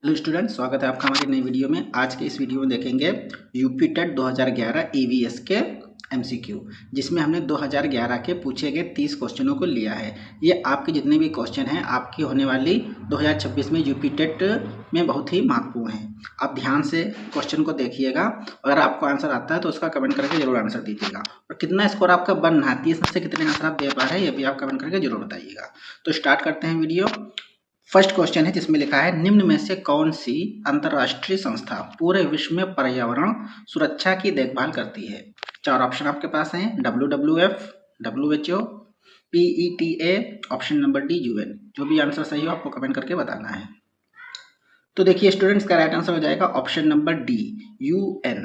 Hello student, स्वागत है आपका हमारी नई वीडियो में। आज के इस वीडियो में देखेंगे यूपी टेट 2011 ईवीएस के एमसीक्यू, जिसमें हमने 2011 के पूछे गए 30 क्वेश्चनों को लिया है। ये आपके जितने भी क्वेश्चन हैं आपकी होने वाली 2026 में यूपी टेट में बहुत ही महत्वपूर्ण हैं। आप ध्यान से क्वेश्चन को देखिएगा। अगर आपको आंसर आता है तो उसका कमेंट करके जरूर आंसर दीजिएगा, और कितना स्कोर आपका बन रहा है 30 में से कितने आंसर आप दे पा रहे हैं ये भी आप कमेंट करके जरूर बताइएगा। तो स्टार्ट करते हैं वीडियो। फर्स्ट क्वेश्चन है जिसमें लिखा है, निम्न में से कौन सी अंतर्राष्ट्रीय संस्था पूरे विश्व में पर्यावरण सुरक्षा की देखभाल करती है। चार ऑप्शन आपके पास हैं, WWF, WHO, PETA, option number D UN। जो भी आंसर सही हो आपको कमेंट करके बताना है। तो देखिए स्टूडेंट्स, का राइट आंसर हो जाएगा ऑप्शन नंबर डी UN।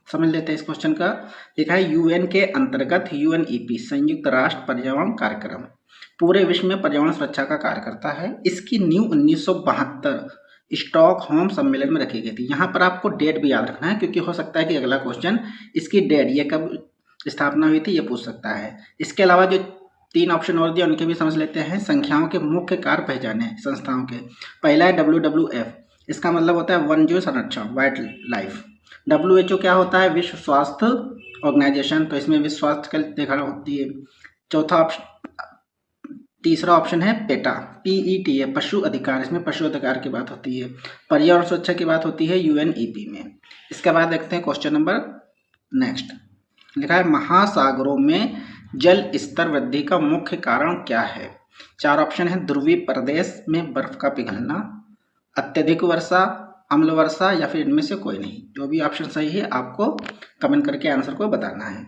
समझ लेते हैं इस क्वेश्चन का। लिखा है UN के अंतर्गत UNEP संयुक्त राष्ट्र पर्यावरण कार्यक्रम पूरे विश्व में पर्यावरण सुरक्षा का कार्य करता है। इसकी नींव 1972 स्टॉकहोम सम्मेलन में रखी गई थी। यहाँ पर आपको डेट भी याद रखना है, क्योंकि हो सकता है कि अगला क्वेश्चन इसकी डेट, ये कब स्थापना हुई थी, ये पूछ सकता है। इसके अलावा जो तीन ऑप्शन और दिए उनके भी समझ लेते हैं। संख्याओं के मुख्य कार्य पहचाने संस्थाओं के। पहला है WWF, इसका मतलब होता है वन जीव संरक्षण, वाइल्ड लाइफ। WHO क्या होता है, विश्व स्वास्थ्य ऑर्गेनाइजेशन, तो इसमें विश्व स्वास्थ्य का देखा होती है। चौथा ऑप्शन, तीसरा ऑप्शन है पेटा, PETA पशु अधिकार, इसमें पशु अधिकार की बात होती है। पर्यावरण सुरक्षा की बात होती है UNEP में। इसके बाद देखते हैं क्वेश्चन नंबर नेक्स्ट। लिखा है, महासागरों में जल स्तर वृद्धि का मुख्य कारण क्या है। चार ऑप्शन है, ध्रुवीय प्रदेश में बर्फ का पिघलना, अत्यधिक वर्षा, अम्ल वर्षा, या फिर इनमें से कोई नहीं। जो भी ऑप्शन सही है आपको कमेंट करके आंसर को बताना है।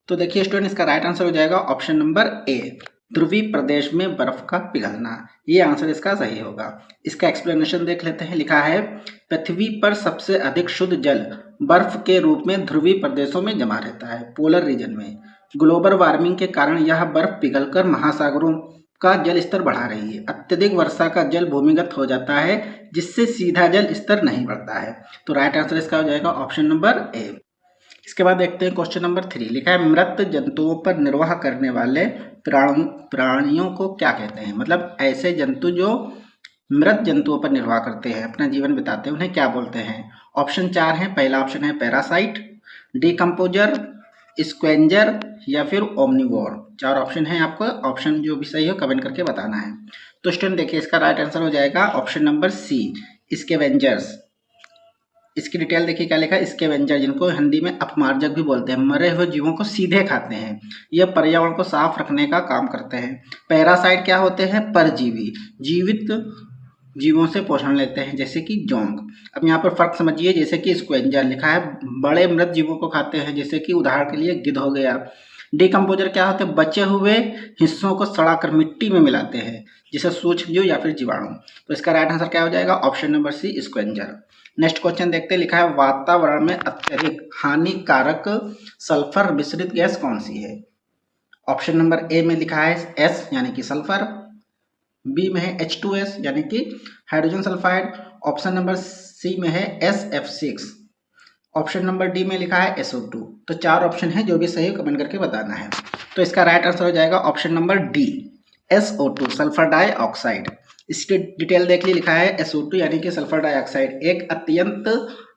तो देखिए स्टूडेंट, इसका राइट आंसर हो जाएगा ऑप्शन नंबर ए, ध्रुवीय प्रदेश में बर्फ का पिघलना। ये आंसर इसका सही होगा। इसका एक्सप्लेनेशन देख लेते हैं। लिखा है, पृथ्वी पर सबसे अधिक शुद्ध जल बर्फ के रूप में ध्रुवीय प्रदेशों में जमा रहता है, पोलर रीजन में। ग्लोबल वार्मिंग के कारण यह बर्फ पिघलकर महासागरों का जल स्तर बढ़ा रही है। अत्यधिक वर्षा का जल भूमिगत हो जाता है, जिससे सीधा जल स्तर नहीं बढ़ता है। तो राइट आंसर इसका हो जाएगा ऑप्शन नंबर ए। इसके बाद देखते हैं क्वेश्चन नंबर 3। लिखा है, मृत जंतुओं पर निर्वाह करने वाले प्राणियों को क्या कहते हैं। मतलब ऐसे जंतु जो मृत जंतुओं पर निर्वाह करते हैं, अपना जीवन बिताते हैं, उन्हें क्या बोलते हैं। ऑप्शन 4 है। पहला ऑप्शन है पैरासाइट, डिकम्पोजर, स्क्वेंजर, या फिर ओमनिवोर। चार ऑप्शन है आपको, ऑप्शन जो भी सही हो कमेंट करके बताना है। तो स्टूडेंट देखिए, इसका राइट आंसर हो जाएगा ऑप्शन नंबर सी, स्कैवेंजर्स। इसकी डिटेल देखिए क्या लिखा है, स्कैवेंजर, जिनको हिंदी में अपमार्जक भी बोलते हैं, मरे हुए जीवों को सीधे खाते हैं। यह पर्यावरण को साफ रखने का काम करते हैं। पैरासाइट क्या होते हैं, परजीवी, जीवित जीवों से पोषण लेते हैं, जैसे कि जोंक। अब यहाँ पर फर्क समझिए। जैसे कि स्क्वेंजर लिखा है, बड़े मृत जीवों को खाते हैं, जैसे कि उदाहरण के लिए गिद्ध हो गया। डिकम्पोजर क्या होते हैं, बचे हुए हिस्सों को सड़ाकर मिट्टी में मिलाते हैं, जैसे सूक्ष्म जीव या फिर जीवाणु। तो इसका राइट आंसर क्या हो जाएगा, option number C, scavenger. Next question देखते हैं। लिखा है, वातावरण में अत्यधिक हानिकारक सल्फर मिश्रित गैस कौन सी है। ऑप्शन नंबर ए में लिखा है S यानी कि सल्फर, बी में है H2S यानी कि hydrogen sulphide, option number C में है SF6, ऑप्शन नंबर डी में लिखा है SO2। तो चार ऑप्शन है, जो भी सही हो कमेंट करके बताना है। तो इसका राइट आंसर हो जाएगा option number D, SO2 sulphur dioxide. इसकी डिटेल देख ली। लिखा है SO2 यानी कि सल्फर डाइऑक्साइड एक अत्यंत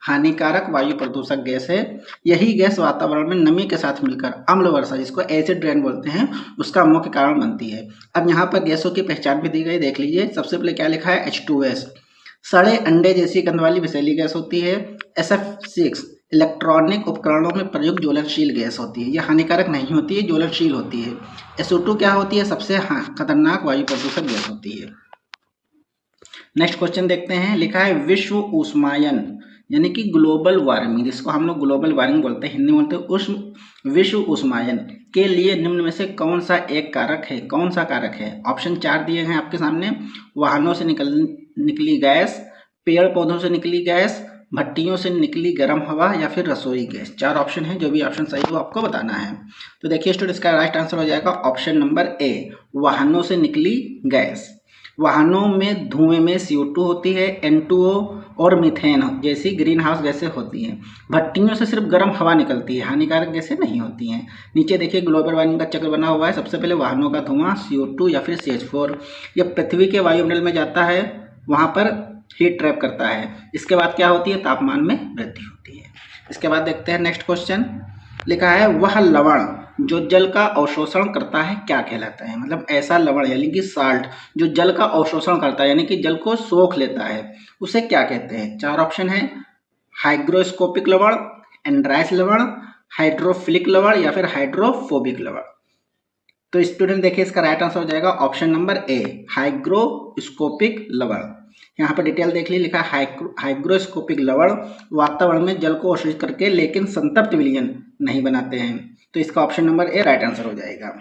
हानिकारक वायु प्रदूषक गैस है। यही गैस वातावरण में नमी के साथ मिलकर अम्ल वर्षा, जिसको एसिड रेन बोलते हैं, उसका मुख्य कारण बनती है। अब यहाँ पर गैसों की पहचान भी दी गई, देख लीजिए। सबसे पहले क्या लिखा है, H2S सड़े अंडे जैसी गंध वाली विषैली गैस होती है। SF6 इलेक्ट्रॉनिक उपकरणों में प्रयुक्त ज्वलनशील गैस होती है, यह हानिकारक नहीं होती है, ज्वलनशील होती है। SO2 क्या होती है, सबसे खतरनाक वायु प्रदूषक गैस होती है। नेक्स्ट क्वेश्चन देखते हैं। लिखा है, विश्व ऊष्मायन यानी कि ग्लोबल वार्मिंग, जिसको हम लोग ग्लोबल वार्मिंग बोलते हैं, हिंदी में बोलते हैं विश्व ऊष्मायन के लिए निम्न में से कौन सा एक कारक है। कौन सा कारक है। ऑप्शन 4 दिए हैं आपके सामने। वाहनों से निकली गैस, पेड़ पौधों से निकली गैस, भट्टियों से निकली गर्म हवा, या फिर रसोई गैस। चार ऑप्शन है, जो भी ऑप्शन सही हो आपको बताना है। तो देखिए स्टूडेंट, इसका राइट आंसर हो जाएगा ऑप्शन नंबर ए, वाहनों से निकली गैस। वाहनों में धुएं में CO2 होती है, N2O और मीथेन जैसी ग्रीन हाउस गैसें होती हैं। भट्टियों से सिर्फ गर्म हवा निकलती है, हानिकारक गैसें नहीं होती हैं। नीचे देखिए ग्लोबल वार्मिंग का चक्र बना हुआ है। सबसे पहले वाहनों का धुआं CO2 या फिर CH4, यह पृथ्वी के वायुमंडल में जाता है, वहाँ पर हीट ट्रैप करता है। इसके बाद क्या होती है, तापमान में वृद्धि होती है। इसके बाद देखते हैं नेक्स्ट क्वेश्चन। लिखा है वह लवण जो जल का अवशोषण करता है क्या कहलाता है। मतलब ऐसा लवण यानी कि साल्ट जो जल का अवशोषण करता है यानी कि जल को सोख लेता है, उसे क्या कहते हैं। चार ऑप्शन है, हाइग्रोस्कोपिक लवण, एंड्राइस लवण, हाइड्रोफिलिक लवण या फिर हाइड्रोफोबिक लवण। तो स्टूडेंट देखिए इसका राइट आंसर हो जाएगा ऑप्शन नंबर ए, हाइग्रोस्कोपिक लवण। यहाँ पर डिटेल देख ली, लिखा है हाइग्रोस्कोपिक लवण वातावरण में जल को अवशोषित करके लेकिन संतृप्त विलयन नहीं बनाते हैं। तो इसका option number A right answer हो जाएगा।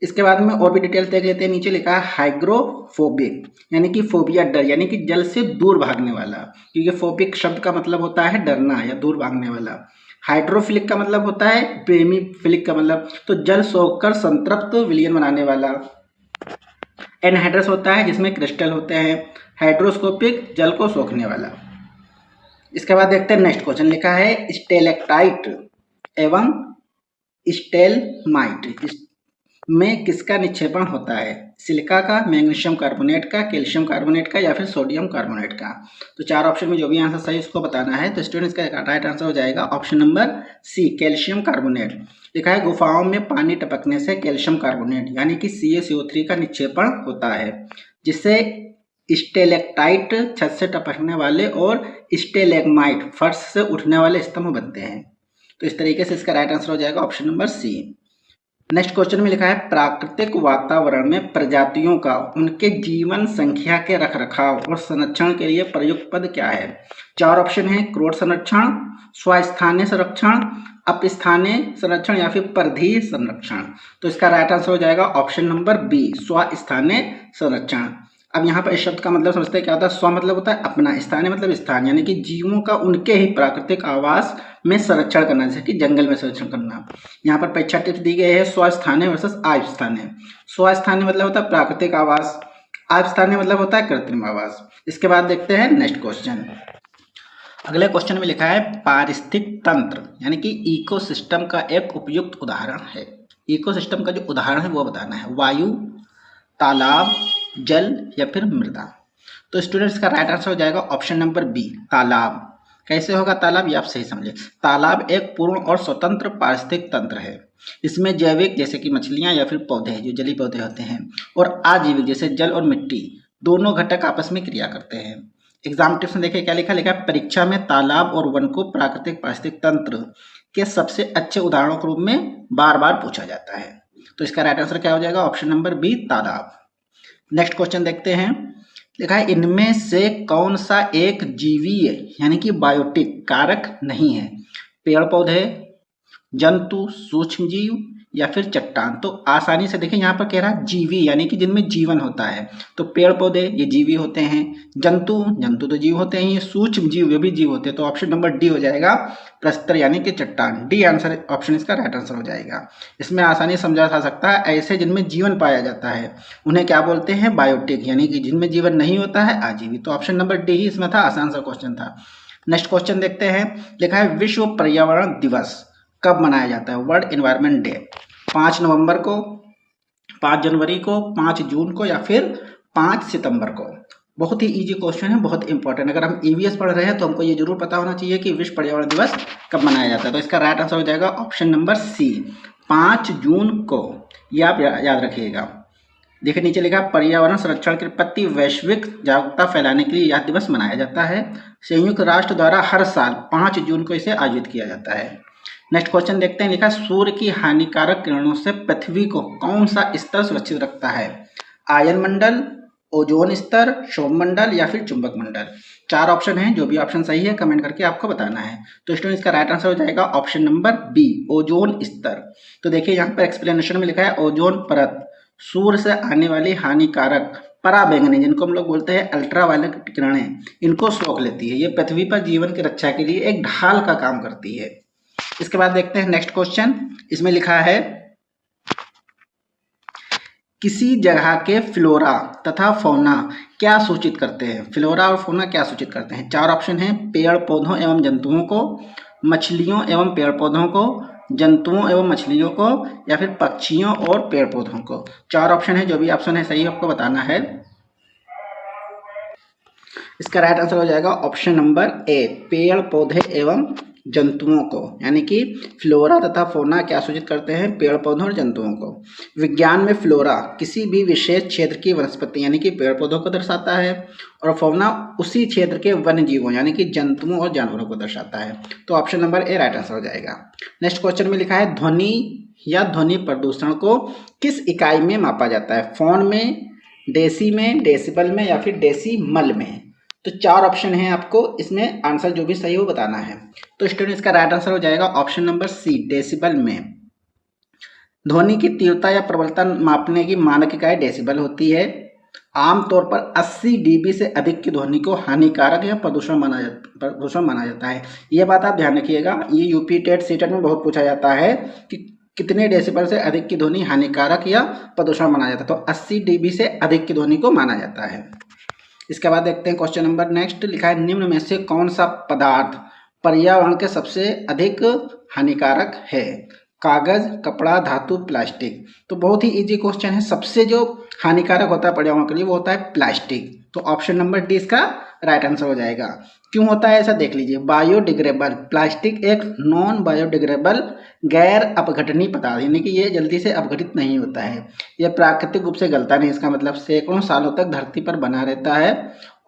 इसके बाद में और भी डिटेल्स देख लेते हैं। नीचे लिखा है हाइग्रोफोबिक यानी कि फोबिया डर यानी कि जल से दूर भागने वाला, क्योंकि फोबिक शब्द का मतलब होता है डरना या दूर भागने वाला। हाइड्रोफिलिक का मतलब होता है प्रेमी, फिलिक का मतलब तो जल सोखकर संतृप्त विलयन बनाने वाला। एनहाइड्रस होता है जिसमें क्रिस्टल होते हैं। हाइड्रोस्कोपिक जल को सोखने वाला। इसके बाद देखते हैं नेक्स्ट क्वेश्चन। लिखा है स्टेलेक्टाइट एवं स्टेलमाइट में किसका निक्षेपण होता है। सिलिका का, मैग्नीशियम कार्बोनेट का, कैल्शियम कार्बोनेट का या फिर सोडियम कार्बोनेट का। तो चार ऑप्शन में जो भी आंसर सही उसको बताना है। तो स्टूडेंट्स का राइट आंसर हो जाएगा option number C, calcium carbonate. लिखा है गुफाओं में पानी टपकने से कैल्शियम कार्बोनेट यानी कि CaCO3 का निक्षेपण होता है, जिससे स्टेलेक्टाइट छत से टपकने वाले और स्टेलेग्माइट फर्श से उठने वाले स्तंभ बनते हैं। तो इस तरीके से इसका राइट आंसर हो जाएगा option number C. Next question में लिखा है प्राकृतिक वातावरण में प्रजातियों का उनके जीवन संख्या के रखरखाव और संरक्षण के लिए प्रयुक्त पद क्या है। चार ऑप्शन है, क्रोड संरक्षण, स्वस्थानीय संरक्षण, अपस्थानीय संरक्षण या फिर परिधीय संरक्षण। तो इसका राइट आंसर हो जाएगा ऑप्शन नंबर बी, स्वस्थानीय संरक्षण। अब यहाँ पर इस शब्द का मतलब समझते हैं क्या होता है। स्व मतलब होता है अपना, स्थानीय मतलब स्थान यानी कि जीवों का उनके ही प्राकृतिक आवास में संरक्षण करना, जैसे कि जंगल में संरक्षण करना। यहाँ पर परीक्षा टिप्स दी गई है स्वस्थानीय वर्सेस अस्थानीय। स्वस्थानीय मतलब होता है प्राकृतिक आवास, अस्थानीय मतलब होता है कृत्रिम आवास। इसके बाद देखते हैं नेक्स्ट क्वेश्चन। अगले क्वेश्चन में लिखा है पारिस्थितिक तंत्र यानी कि इकोसिस्टम का एक उपयुक्त उदाहरण है। इकोसिस्टम का जो उदाहरण है वो बताना है। वायु, तालाब, जल या फिर मृदा। तो स्टूडेंट्स का राइट आंसर हो जाएगा ऑप्शन नंबर बी, तालाब। कैसे होगा तालाब, ये आप सही समझे। तालाब एक पूर्ण और स्वतंत्र पारिस्थितिक तंत्र है। इसमें जैविक जैसे कि मछलियां या फिर पौधे जो जलीय पौधे होते हैं और आजीविक जैसे जल और मिट्टी दोनों घटक आपस में क्रिया करते हैं। एग्जाम टिप्स में देखिए क्या लिखा है। परीक्षा में तालाब और वन को प्राकृतिक पारिस्थितिक तंत्र के सबसे अच्छे उदाहरणों के रूप में बार बार पूछा जाता है। तो इसका राइट आंसर क्या हो जाएगा ऑप्शन नंबर बी, तालाब। नेक्स्ट क्वेश्चन देखते हैं। लिखा है इनमें से कौन सा एक जीवीय यानी कि बायोटिक कारक नहीं है। पेड़ पौधे, जंतु, सूक्ष्म जीव या फिर चट्टान। तो आसानी से देखिए यहाँ पर कह रहा है जीवी यानी कि जिनमें जीवन होता है। तो पेड़ पौधे ये जीवी होते हैं, जंतु तो जीव होते हैं, ये सूक्ष्म जीव ये भी जीव होते हैं। तो ऑप्शन नंबर डी हो जाएगा प्रस्तर यानी कि चट्टान। डी आंसर ऑप्शन इसका राइट आंसर हो जाएगा। इसमें आसानी से समझा जा सकता है ऐसे जिनमें जीवन पाया जाता है उन्हें क्या बोलते हैं, बायोटिक यानी कि जिनमें जीवन नहीं होता है, आजीवी। तो ऑप्शन नंबर डी ही इसमें था, आसान सा क्वेश्चन था। नेक्स्ट क्वेश्चन देखते हैं। लिखा है विश्व पर्यावरण दिवस कब मनाया जाता है। वर्ल्ड एनवायरनमेंट डे 5 नवंबर को, 5 जनवरी को, 5 जून को या फिर 5 सितंबर को। बहुत ही इजी क्वेश्चन है, बहुत इंपॉर्टेंट। अगर हम ईवीएस पढ़ रहे हैं तो हमको ये जरूर पता होना चाहिए कि विश्व पर्यावरण दिवस कब मनाया जाता है। तो इसका राइट आंसर हो जाएगा ऑप्शन नंबर सी, 5 जून को। ये आप याद रखिएगा। देखिए नीचे लिखा पर्यावरण संरक्षण के प्रति वैश्विक जागरूकता फैलाने के लिए यह दिवस मनाया जाता है। संयुक्त राष्ट्र द्वारा हर साल 5 जून को इसे आयोजित किया जाता है। नेक्स्ट क्वेश्चन देखते हैं। लिखा सूर्य की हानिकारक किरणों से पृथ्वी को कौन सा स्तर सुरक्षित रखता है। आयन मंडल, ओजोन स्तर, क्षोभ मंडल या फिर चुंबक मंडल। 4 ऑप्शन हैं, जो भी ऑप्शन सही है कमेंट करके आपको बताना है। तो स्टूडेंट इसका राइट आंसर हो जाएगा ऑप्शन नंबर बी, ओजोन स्तर। तो देखिए यहाँ पर एक्सप्लेनेशन में लिखा है ओजोन परत सूर्य से आने वाली हानिकारक पराबैंगनी जिनको हम लोग बोलते हैं अल्ट्रावायलेट किरणें, इनको सोख लेती है। ये पृथ्वी पर जीवन की रक्षा के लिए एक ढाल का काम करती है। इसके बाद देखते हैं नेक्स्ट क्वेश्चन। इसमें लिखा है किसी जगह के फ्लोरा तथा फौना क्या सूचित करते हैं। फ्लोरा और फौना क्या सूचित करते हैं। 4 ऑप्शन हैं, पेड़ पौधों एवं जंतुओं को, मछलियों एवं पेड़ पौधों को, जंतुओं एवं मछलियों को या फिर पक्षियों और पेड़ पौधों को। 4 ऑप्शन है, जो भी ऑप्शन है सही आपको बताना है। इसका राइट आंसर हो जाएगा ऑप्शन नंबर ए, पेड़ पौधे एवं जंतुओं को, यानी कि फ्लोरा तथा फौना क्या सूचित करते हैं, पेड़ पौधों और जंतुओं को। विज्ञान में फ्लोरा किसी भी विशेष क्षेत्र की वनस्पति यानी कि पेड़ पौधों को दर्शाता है, और फौना उसी क्षेत्र के वन्य जीवों यानी कि जंतुओं और जानवरों को दर्शाता है। तो option number A right answer हो जाएगा। नेक्स्ट क्वेश्चन में लिखा है ध्वनि या ध्वनि प्रदूषण को किस इकाई में मापा जाता है, फोन में, डेसी में, डेसिबल में या फिर डेसीमल में। तो चार ऑप्शन है, आपको इसमें आंसर जो भी सही हो बताना है। तो स्टूडेंट इसका राइट आंसर हो जाएगा ऑप्शन नंबर सी, डेसिबल में। ध्वनि की तीव्रता या प्रबलता मापने की मानक इकाई डेसिबल होती है। आमतौर पर 80 डीबी से अधिक की ध्वनि को हानिकारक या प्रदूषण माना जाता है। यह बात आप ध्यान रखिएगा, ये यूपी टेट सीटेट में बहुत पूछा जाता है कि कितने डेसिबल से अधिक की ध्वनि हानिकारक या प्रदूषण माना जाता है। तो 80 डीबी से अधिक की ध्वनि को माना जाता है। इसके बाद देखते हैं क्वेश्चन नंबर नेक्स्ट, लिखा है निम्न में से कौन सा पदार्थ पर्यावरण के सबसे अधिक हानिकारक है, कागज, कपड़ा, धातु, प्लास्टिक। तो बहुत ही इजी क्वेश्चन है। सबसे जो हानिकारक होता है पर्यावरण के लिए वो होता है प्लास्टिक। तो ऑप्शन नंबर डी इसका राइट आंसर हो जाएगा। क्यों होता है ऐसा देख लीजिए, बायोडिग्रेडेबल, प्लास्टिक एक नॉन बायोडिग्रेडेबल गैर अपघटनीय पदार्थ, यानी कि ये जल्दी से अपघटित नहीं होता है। यह प्राकृतिक रूप से गलता नहीं, इसका मतलब सैकड़ों सालों तक धरती पर बना रहता है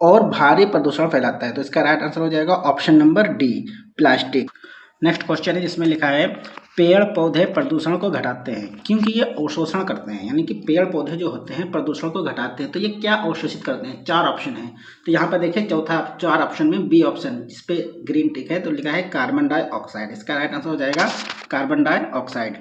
और भारी प्रदूषण फैलाता है। तो इसका राइट आंसर हो जाएगा option number D, plastic. Next question है जिसमें लिखा है पेड़ पौधे प्रदूषण को घटाते हैं क्योंकि ये अवशोषण करते हैं, यानी कि पेड़ पौधे जो होते हैं प्रदूषण को घटाते हैं। तो ये क्या अवशोषित करते हैं, चार ऑप्शन है। तो यहाँ पर देखिए चौथा, चार ऑप्शन में बी ऑप्शन जिसपे ग्रीन टिक है तो लिखा है कार्बन डाइऑक्साइड। इसका राइट आंसर हो जाएगा कार्बन डाइऑक्साइड।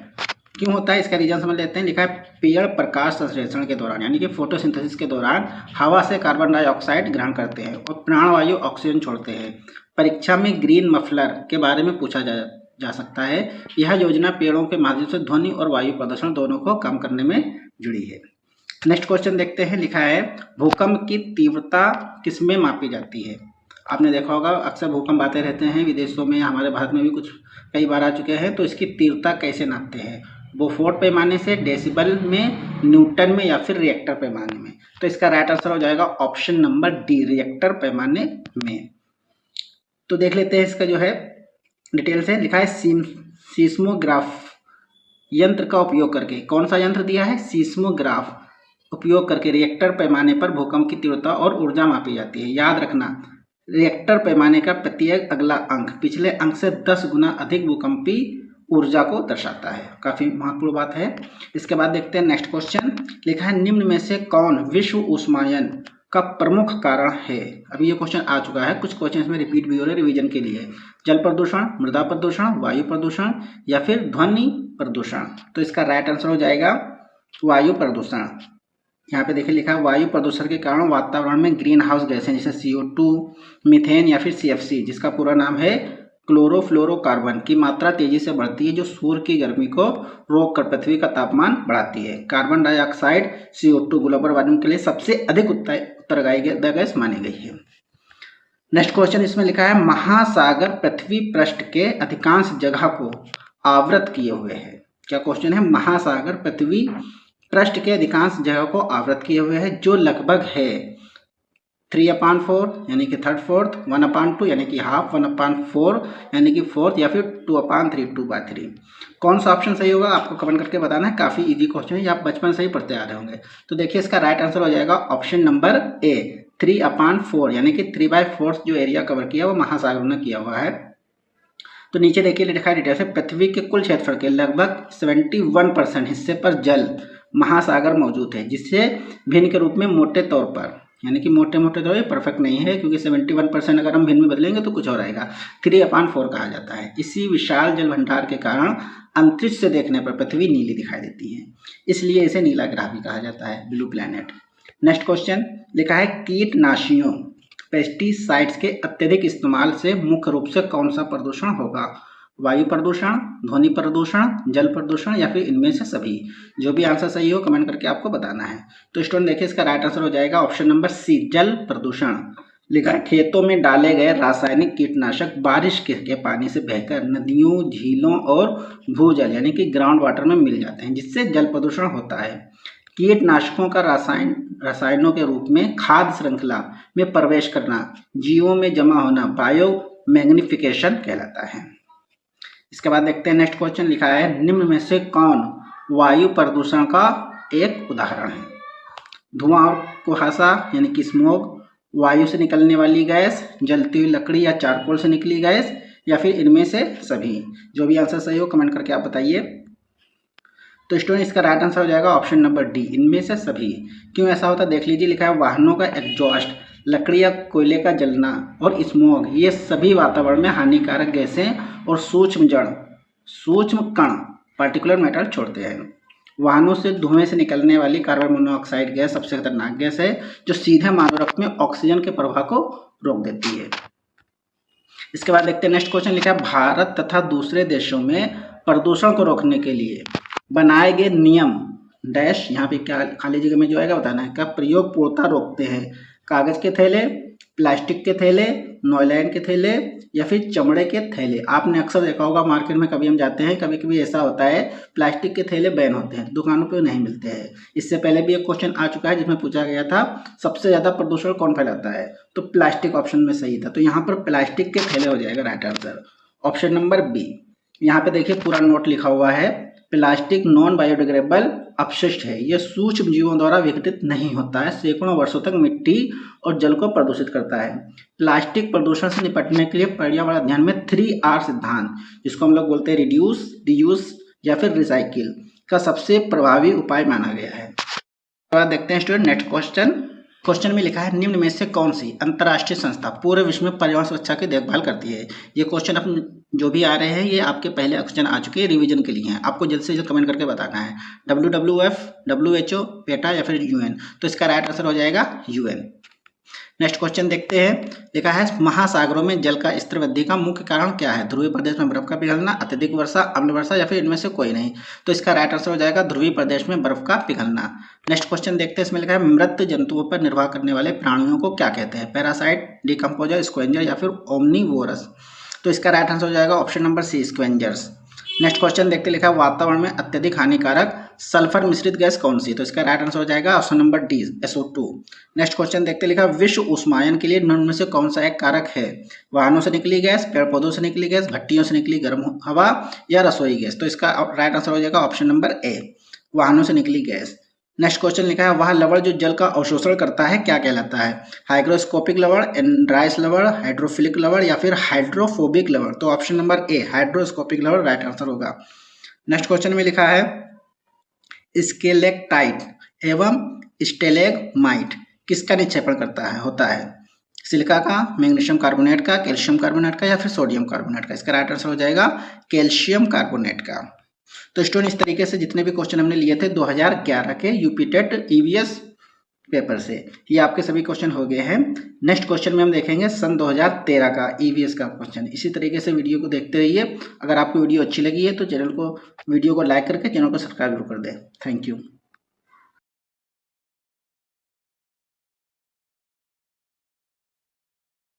क्यों होता है इसका रीजन समझ लेते हैं। लिखा है पेड़ प्रकाश संश्लेषण के दौरान यानी कि फोटोसिंथेसिस के दौरान हवा से कार्बन डाइऑक्साइड ग्रहण करते हैं और प्राणवायु ऑक्सीजन छोड़ते हैं। परीक्षा में ग्रीन मफलर के बारे में पूछा जा सकता है। यह योजना पेड़ों के माध्यम से ध्वनि और वायु प्रदूषण दोनों को कम करने में जुड़ी है। नेक्स्ट क्वेश्चन देखते हैं। लिखा है भूकंप की तीव्रता किसमें मापी जाती है। आपने देखा होगा अक्सर भूकंप आते रहते हैं, विदेशों में, हमारे भारत में भी कुछ कई बार आ चुके हैं। तो इसकी तीव्रता कैसे नापते हैं, बोफोर्ट पैमाने से, डेसिबल में, न्यूटन में या फिर रिएक्टर पैमाने में। तो इसका राइट आंसर हो जाएगा ऑप्शन नंबर डी, रिएक्टर पैमाने में। तो देख लेते हैं इसका जो है डिटेल से। लिखा है सीस्मोग्राफ यंत्र का उपयोग करके, कौन सा यंत्र दिया है, सीस्मोग्राफ उपयोग करके रिएक्टर पैमाने पर भूकंप की तीव्रता और ऊर्जा मापी जाती है। याद रखना रिएक्टर पैमाने का प्रत्येक अगला अंक पिछले अंक से 10 गुना अधिक भूकंपी ऊर्जा को दर्शाता है। काफी महत्वपूर्ण बात है। इसके बाद देखते हैं नेक्स्ट क्वेश्चन। लिखा है निम्न में से कौन विश्व ऊष्मायन का प्रमुख कारण है। अभी ये क्वेश्चन आ चुका है, कुछ क्वेश्चन इसमें रिपीट भी हो रहे हैं रिवीजन के लिए। जल प्रदूषण, मृदा प्रदूषण, वायु प्रदूषण या फिर ध्वनि प्रदूषण। तो इसका राइट आंसर हो जाएगा वायु प्रदूषण। यहाँ पे देखिए लिखा है वायु प्रदूषण के कारण वातावरण में ग्रीन हाउस गैसें जैसे CO2, मीथेन या फिर CFC जिसका पूरा नाम है क्लोरोफ्लोरोकार्बन की मात्रा तेजी से बढ़ती है, जो सूर्य की गर्मी को रोककर पृथ्वी का तापमान बढ़ाती है। Carbon dioxide CO2 global warming के लिए सबसे अधिक उत्तरदायी गैस मानी गई है। नेक्स्ट क्वेश्चन इसमें लिखा है महासागर पृथ्वी पृष्ठ के अधिकांश जगह को आवृत किए हुए है। क्या क्वेश्चन है, महासागर पृथ्वी पृष्ठ के अधिकांश जगह को आवृत किए हुए है, जो लगभग है 3/4 यानी कि 1/3, 1/2 यानी कि हाफ, 1/4 यानी कि 4 या फिर 2/3, 2/3। कौन सा ऑप्शन सही होगा आपको कमेंट करके बताना है। काफी इजी क्वेश्चन है, आप बचपन से ही पढ़ते आ रहे होंगे। तो देखिए इसका राइट आंसर हो जाएगा ऑप्शन नंबर ए, 3/4 यानी कि 3/4 जो एरिया कवर किया वो महासागरों ने किया हुआ है। तो नीचे देखिए लिखा है डिटेल से पृथ्वी के कुल क्षेत्रफल के लगभग 71% हिस्से पर जल महासागर मौजूद है, जिससे भिन्न के रूप में मोटे तौर पर, यानी कि मोटे मोटे तौर पर परफेक्ट नहीं है क्योंकि 71% अगर हम भिन्न में बदलेंगे तो कुछ और आएगा, 3/4 कहा जाता है। इसी विशाल जल भंडार के कारण अंतरिक्ष से देखने पर पृथ्वी नीली दिखाई देती है, इसलिए इसे नीला ग्रह भी कहा जाता है, ब्लू प्लैनेट। नेक्स्ट क्वेश्चन लिखा है कीटनाशियों पेस्टिसाइड्स के अत्यधिक इस्तेमाल से मुख्य रूप से कौन सा प्रदूषण होगा। वायु प्रदूषण, ध्वनि प्रदूषण, जल प्रदूषण या फिर इनमें से सभी। जो भी आंसर सही हो कमेंट करके आपको बताना है। तो स्टूडेंट देखिए इसका राइट आंसर हो जाएगा ऑप्शन नंबर सी, जल प्रदूषण। लिखा है खेतों में डाले गए रासायनिक कीटनाशक बारिश के पानी से बहकर नदियों, झीलों और भूजल यानी कि ग्राउंड वाटर में मिल जाते हैं, जिससे जल प्रदूषण होता है। कीटनाशकों का रसायनों के रूप में खाद्य श्रृंखला में प्रवेश करना, जीवों में जमा होना बायो मैग्निफिकेशन कहलाता है। इसके बाद देखते हैं नेक्स्ट क्वेश्चन लिखा है, निम्न में से कौन वायु प्रदूषण का एक उदाहरण है? धुआं और कुहासा यानी कि स्मोक, वायु से निकलने वाली गैस, जलती हुई लकड़ी या चारकोल से निकली गैस, या फिर इनमें से सभी। जो भी आंसर सही हो कमेंट करके आप बताइए। तो स्टूडेंट इसका राइट आंसर हो जाएगा ऑप्शन नंबर डी, इनमें से सभी। क्यों ऐसा होता है देख लीजिए, लिखा है वाहनों का एग्जॉस्ट, लकड़ी या कोयले का जलना और स्मोक, ये सभी वातावरण में हानिकारक गैसें और सूक्ष्म कण पार्टिकुलर मैटर छोड़ते हैं। वाहनों से धुएं से निकलने वाली कार्बन मोनोऑक्साइड गैस सबसे खतरनाक गैस है, जो सीधे मानव रक्त में ऑक्सीजन के प्रवाह को रोक देती है। इसके बाद देखते हैं नेक्स्ट क्वेश्चन लिखा है, भारत तथा दूसरे देशों में प्रदूषण को रोकने के लिए बनाए गए नियम डैश, यहाँ पे क्या खाली जगह में जो आएगा बताना है, का प्रयोग पूर्णतः रोकते हैं? कागज के थैले, प्लास्टिक के थैले, नॉयलैन के थैले या फिर चमड़े के थैले। आपने अक्सर देखा होगा मार्केट में कभी हम जाते हैं, कभी कभी ऐसा होता है प्लास्टिक के थैले बैन होते हैं, दुकानों पे नहीं मिलते हैं। इससे पहले भी एक क्वेश्चन आ चुका है जिसमें पूछा गया था सबसे ज़्यादा प्रदूषण कौन फैलाता है, तो प्लास्टिक ऑप्शन में सही था। तो यहाँ पर प्लास्टिक के थैले हो जाएगा right answer, option number B. यहाँ पे देखिए पूरा नोट लिखा हुआ है, प्लास्टिक नॉन बायोडिग्रेडेबल अपशिष्ट है, यह सूक्ष्म जीवों द्वारा विघटित नहीं होता है, सैकड़ों वर्षों तक मिट्टी और जल को प्रदूषित करता है। प्लास्टिक प्रदूषण से निपटने के लिए पर्यावरण अध्ययन में 3R सिद्धांत, जिसको हम लोग बोलते हैं रिड्यूस, रीयूज या फिर रिसाइकिल, का सबसे प्रभावी उपाय माना गया है। तो देखते हैं स्टूडेंट नेक्स्ट क्वेश्चन में लिखा है, निम्न में से कौन सी अंतर्राष्ट्रीय संस्था पूरे विश्व में पर्यावरण सुरक्षा की देखभाल करती है? ये क्वेश्चन अपन जो भी आ रहे हैं ये आपके पहले क्वेश्चन आ चुके हैं, रिवीजन के लिए हैं, आपको जल्द से जल्द कमेंट करके बताना है। WWF, WHO, पेटा या फिर UN। तो इसका राइट आंसर हो जाएगा UN। नेक्स्ट क्वेश्चन देखते हैं, लिखा है महासागरों में जल का स्तर वृद्धि का मुख्य कारण क्या है? ध्रुवीय प्रदेश में बर्फ का पिघलना, अत्यधिक वर्षा, अम्ल वर्षा या फिर इनमें से कोई नहीं। तो इसका राइट आंसर हो जाएगा ध्रुवीय प्रदेश में बर्फ का पिघलना। नेक्स्ट क्वेश्चन देखते हैं, इसमें लिखा है मृत जंतुओं पर निर्वाह करने वाले प्राणियों को क्या कहते हैं? पैरासाइट, डिकम्पोजर, स्क्वेंजर या फिर ओमनीवोरस। तो इसका राइट आंसर हो जाएगा option number C, scavengers. Next question देखते लिखा है वातावरण में अत्यधिक हानिकारक सल्फर मिश्रित गैस कौन सी? तो इसका राइट आंसर हो जाएगा option number D, SO2। Next question देखते लिखा विश्व उष्मायन के लिए निम्न में से कौन सा एक कारक है? वाहनों से निकली गैस, पेड़ पौधों से निकली गैस, भट्टियों से निकली गर्म हवा या रसोई गैस। तो इसका राइट आंसर हो जाएगा ऑप्शन नंबर ए, वाहनों से निकली गैस। नेक्स्ट क्वेश्चन लिखा है वह लवण जो जल का अवशोषण करता है क्या कहलाता है? हाइग्रोस्कोपिक लवण, एंड्राइस लवण, हाइड्रोफिलिक लवण या फिर हाइड्रोफोबिक लवण। तो ऑप्शन नंबर ए, हाइड्रोस्कोपिक लवण राइट आंसर होगा। नेक्स्ट क्वेश्चन में लिखा है स्टेलेक्टाइट एवं स्टेलेगमाइट किसका निक्षेपण होता है? सिलिका का, मैग्नीशियम कार्बोनेट का, कैल्शियम कार्बोनेट का या फिर सोडियम कार्बोनेट का। इसका राइट आंसर हो जाएगा कैल्शियम कार्बोनेट का। तो स्टूडेंट इस तरीके से जितने भी क्वेश्चन हमने लिए थे 2011 के यूपी टेट EVS पेपर से, ये आपके सभी क्वेश्चन हो गए हैं। नेक्स्ट क्वेश्चन में हम देखेंगे सन 2013 का EVS का क्वेश्चन। इसी तरीके से वीडियो को देखते रहिए। अगर आपको वीडियो अच्छी लगी है तो वीडियो को लाइक करके चैनल को सब्सक्राइब जरूर कर दें। Thank you.